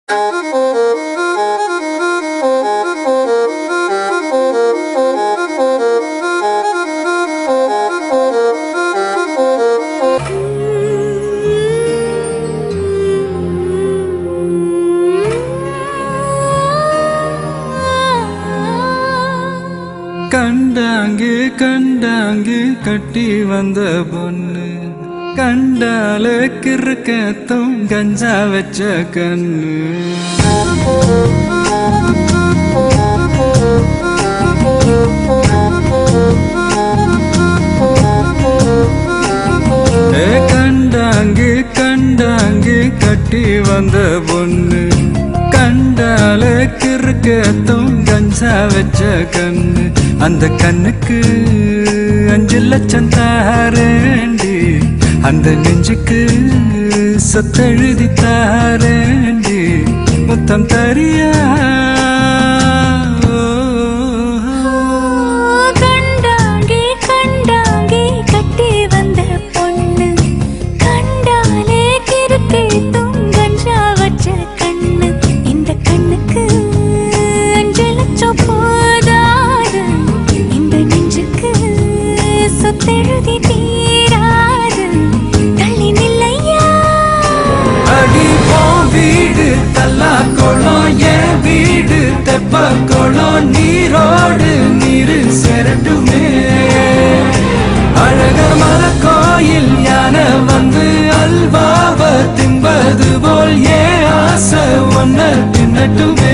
கண்டாங்கு கண்டாங்கு கட்டி வந்த பொண்ணு கண்டால கிறுக்கத்தும் கஞ்சா வச்ச கண்ணு கண்டாங்கு கண்டாங்கு கட்டி வந்த பொண்ணு கண்டால கிறுக்கத்தும் கஞ்சா வச்ச கண்ணு அந்த கண்ணுக்கு 5 லட்சம் தாரேண்டி அந்த நெஞ்சுக்கு சொத்தெழுதி தாரேண்டி முத்தம் தரியா கண்டாங்கி கண்டாங்கி கட்டி வந்த பொண்ணு கண்டாலே கிறுக்கே கஞ்சா வச்ச கண்ணு இந்த கண்ணுக்கு 5 லட்சம் போதாது இந்த நெஞ்சுக்கு சொத்தெழுதி தீராது தள்ளி நில்லையா அடி போ வீடு தல்லா கோளம் என் வீடு தெப்ப கோளம் நீரோடு நீரு செரட்டுமே அழகர் மல கோயில் யானை வந்து அல்வாவ தின்பது போல் ஏ ஆசை ஒன்ன தின்னட்டுமே